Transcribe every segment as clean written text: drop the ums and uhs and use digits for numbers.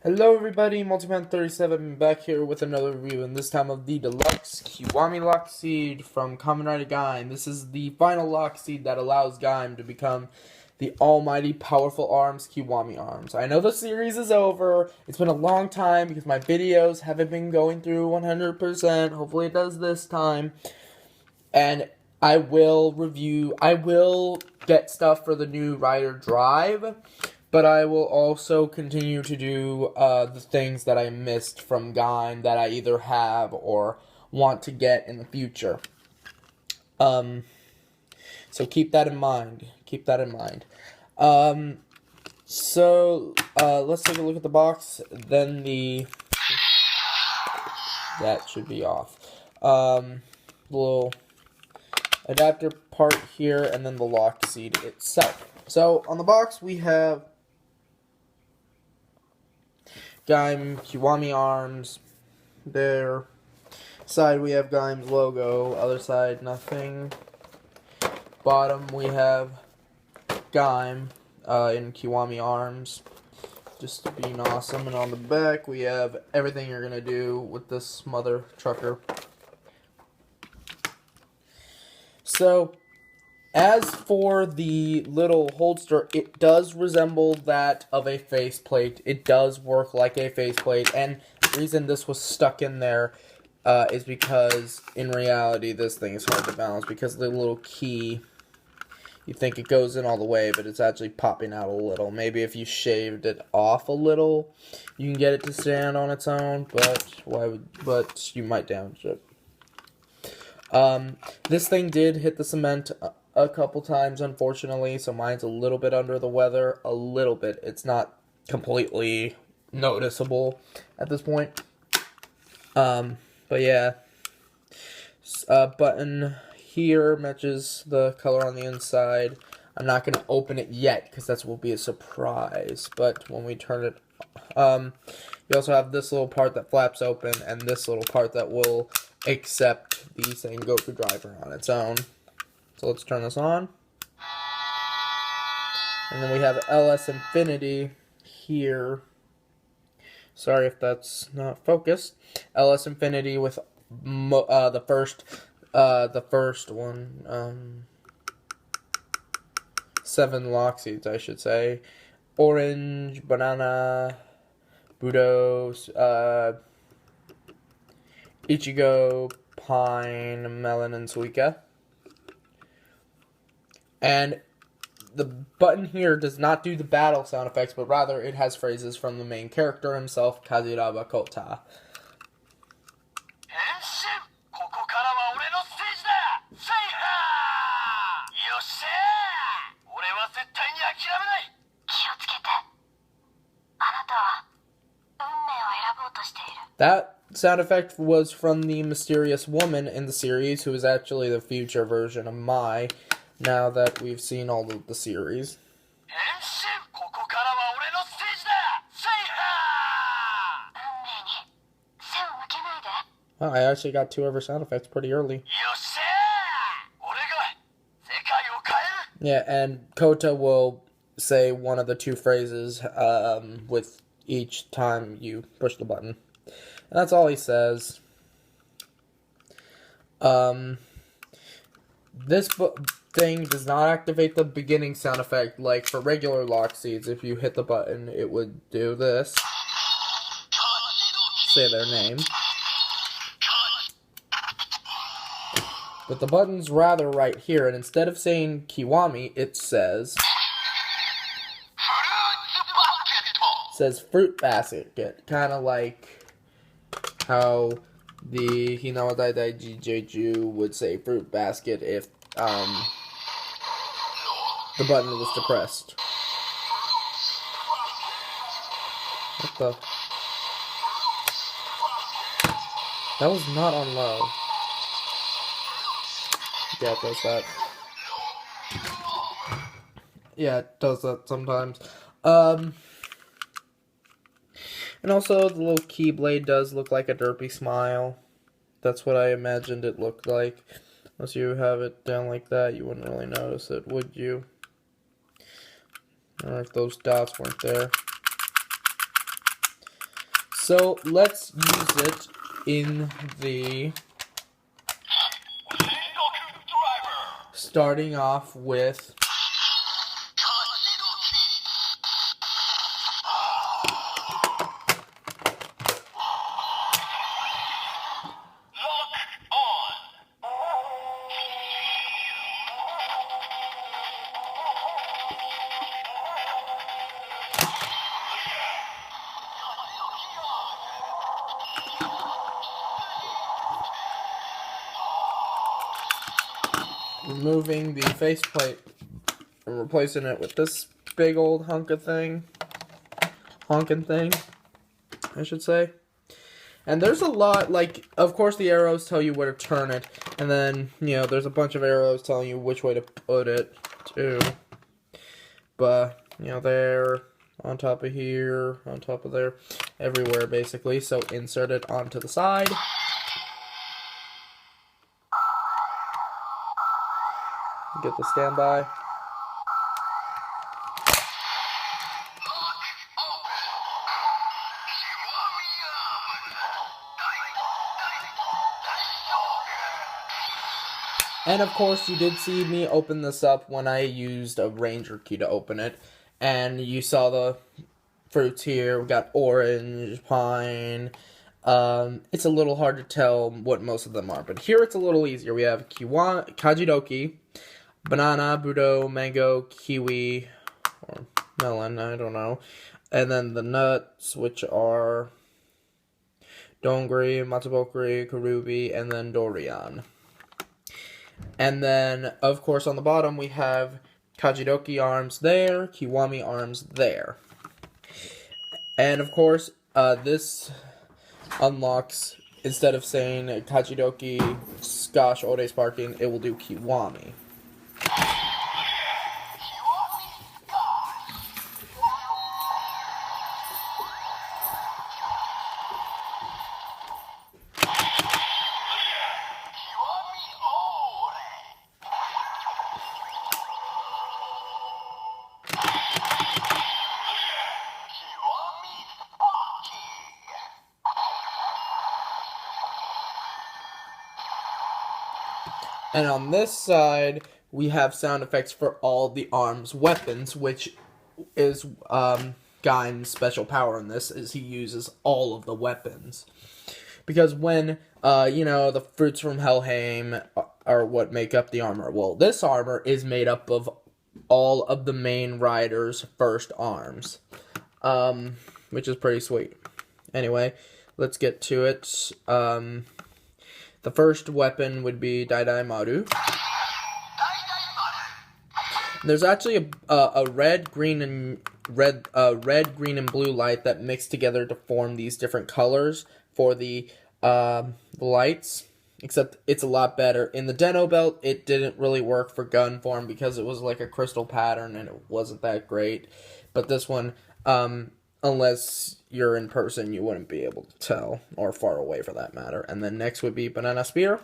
Hello everybody, Multiman37 back here with another review, and this time of the deluxe Kiwami lockseed from Kamen Rider Gaim. This is the final lockseed that allows Gaim to become the almighty powerful arms Kiwami arms. I know the series is over. It's been a long time because my videos haven't been going through 100%. Hopefully it does this time. And I will get stuff for the new Rider Drive. But I will also continue to do the things that I missed from Gaim that I either have or want to get in the future. So keep that in mind. Keep that in mind. Let's take a look at the box. Then that should be off. Little adapter part here, and then the lock seed itself. So on the box we have Gaim Kiwami arms. There. Side we have Gaim's logo. Other side nothing. Bottom we have Gaim in Kiwami arms. Just being awesome. And on the back we have everything you're gonna do with this mother trucker. So, as for the little holster, it does resemble that of a faceplate. It does work like a faceplate, and the reason this was stuck in there is because, in reality, this thing is hard to balance because the little key, you think it goes in all the way, but it's actually popping out a little. Maybe if you shaved it off a little, you can get it to stand on its own, but you might damage it. This thing did hit the cement a couple times, unfortunately, so mine's a little bit under the weather. A little bit. It's not completely noticeable at this point. But yeah. Button here matches the color on the inside. I'm not going to open it yet, because that will be a surprise. But when we turn it, you also have this little part that flaps open, and this little part that will accept the Sengoku driver on its own. So let's turn this on. And then we have LS Infinity here. Sorry if that's not focused. LS Infinity with the first one. 7 lock seeds, I should say. Orange, banana, Budo, Ichigo, Pine, Melon, and Suika. And the button here does not do the battle sound effects, but rather it has phrases from the main character himself, Kaziraba Kota. That sound effect was from the mysterious woman in the series, who is actually the future version of Mai, now that we've seen all of the series. Oh, I actually got 2 of her sound effects pretty early. Yeah, and Kota will say one of the 2 phrases with each time you push the button. And that's all he says. This thing does not activate the beginning sound effect like for regular lock seeds. If you hit the button, it would do this. Say their name. But the button's rather right here, and instead of saying Kiwami, it says fruit basket, kind of like how the Hinawa Daidai Jeju would say fruit basket if the button was depressed. What the? That was not on low. Yeah, it does that. Yeah, it does that sometimes. And also, the little keyblade does look like a derpy smile. That's what I imagined it looked like. Unless you have it down like that, you wouldn't really notice it, would you? Or if those dots weren't there. So let's use it in the... Starting off with... removing the faceplate and replacing it with this big old honking thing, I should say. And there's a lot, like, of course the arrows tell you where to turn it, and then, you know, there's a bunch of arrows telling you which way to put it, too. But, you know, there, on top of here, on top of there, everywhere, basically. So insert it onto the side. Get the standby. And of course, you did see me open this up when I used a ranger key to open it. And you saw the fruits here. We got orange, pine. It's a little hard to tell what most of them are. But here it's a little easier. We have Kiwami, Kajidoki, banana, budo, mango, kiwi, or melon, I don't know. And then the nuts, which are dongri, matsubokuri, karubi, and then dorian. And then, of course, on the bottom we have Kajidoki arms there, Kiwami arms there. And, of course, this unlocks, instead of saying Kajidoki, Skosh, Ode Sparking, it will do Kiwami. And on this side, we have sound effects for all the arms weapons, which is Gaim's special power in this, is he uses all of the weapons. Because when, you know, the fruits from Helheim are what make up the armor. Well, this armor is made up of all of the main riders' first arms, which is pretty sweet. Anyway, let's get to it. The first weapon would be Daidai Maru. There's actually a red, green, and green, and blue light that mix together to form these different colors for the lights. Except it's a lot better. In the Den-O belt, it didn't really work for gun form because it was like a crystal pattern and it wasn't that great. But this one, unless you're in person, you wouldn't be able to tell, or far away for that matter. And then next would be Banana Spear,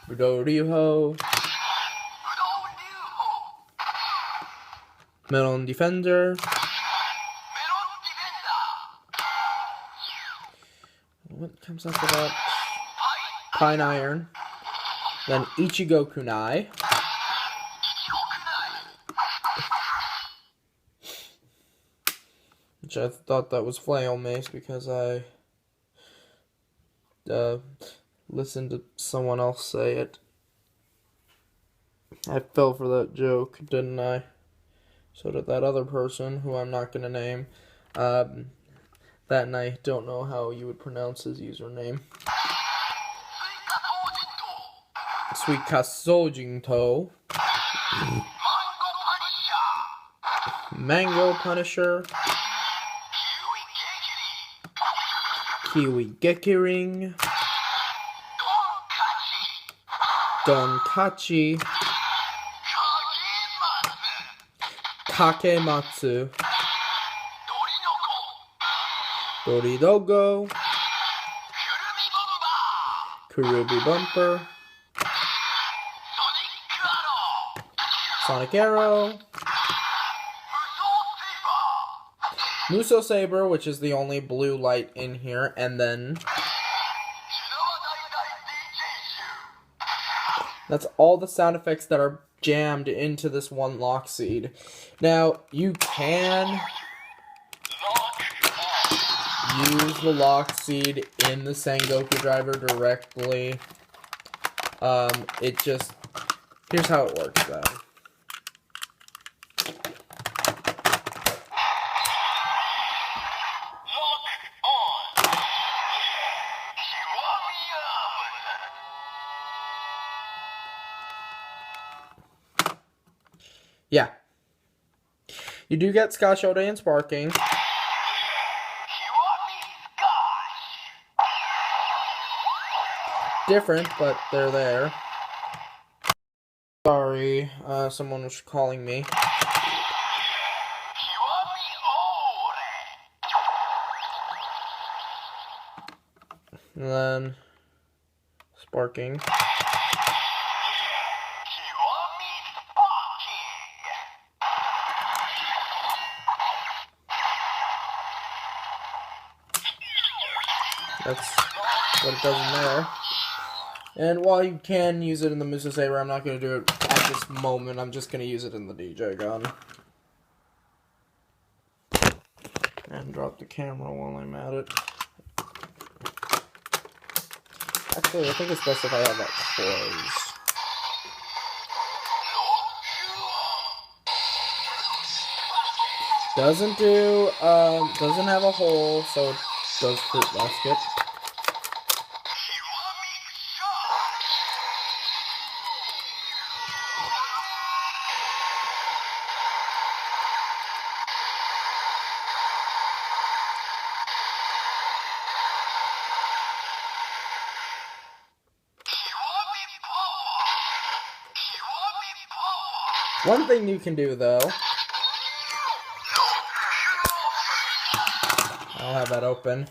Budo Ryuho, Melon Defender, what comes after that? Pine Iron, then Ichigo Kunai, which I thought that was Flail Mace because I listened to someone else say it. I fell for that joke, didn't I? So did that other person, who I'm not going to name. That, and I don't know how you would pronounce his username. Suikasojinto. Mango Punisher. Kiwi Gekiring, Donkachi, Kakematsu, Doridogo, Kurubi Bumper, Sonic Arrow, Muso Saber, which is the only blue light in here, and then that's all the sound effects that are jammed into this one lockseed. Now, you can use the lockseed in the Sengoku driver directly. Here's how it works though. Yeah. You do get Scotch Ode and Sparking. Different, but they're there. Sorry, someone was calling me. And then Sparking. That's what it does in there. And while you can use it in the Muso Saber, I'm not going to do it at this moment. I'm just going to use it in the DJ gun. And drop the camera while I'm at it. Actually, I think it's best if I have that closed. Doesn't have a hole, so it does Fruit Basket. One thing you can do, though, I'll have that open,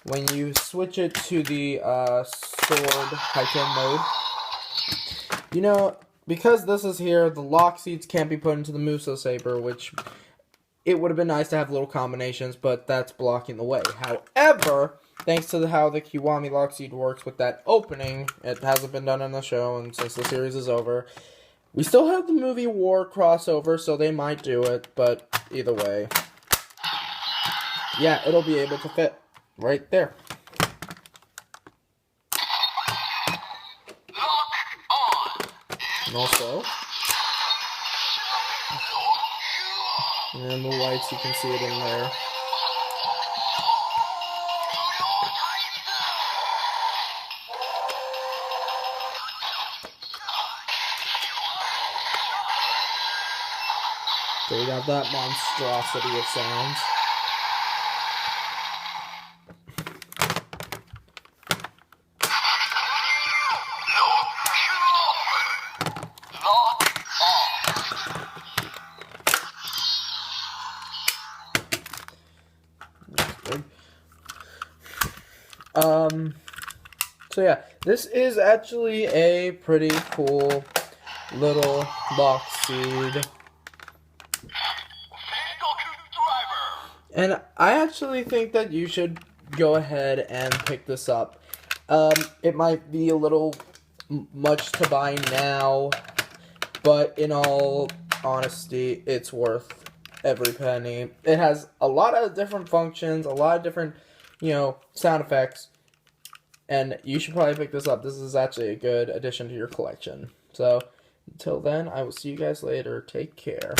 when you switch it to the sword Haiken mode, you know, because this is here, the lockseeds can't be put into the Muso Saber, which it would have been nice to have little combinations, but that's blocking the way. However, thanks to how the Kiwami lockseed works with that opening, it hasn't been done in the show, and since the series is over, we still have the movie War crossover, so they might do it, but either way. Yeah, it'll be able to fit right there. And also, and the lights, you can see it in there. So we got that monstrosity of sounds. So yeah, this is actually a pretty cool little lockseed. And I actually think that you should go ahead and pick this up. It might be a little much to buy now, but in all honesty, it's worth every penny. It has a lot of different functions, a lot of different, sound effects, and you should probably pick this up. This is actually a good addition to your collection. So, until then, I will see you guys later. Take care.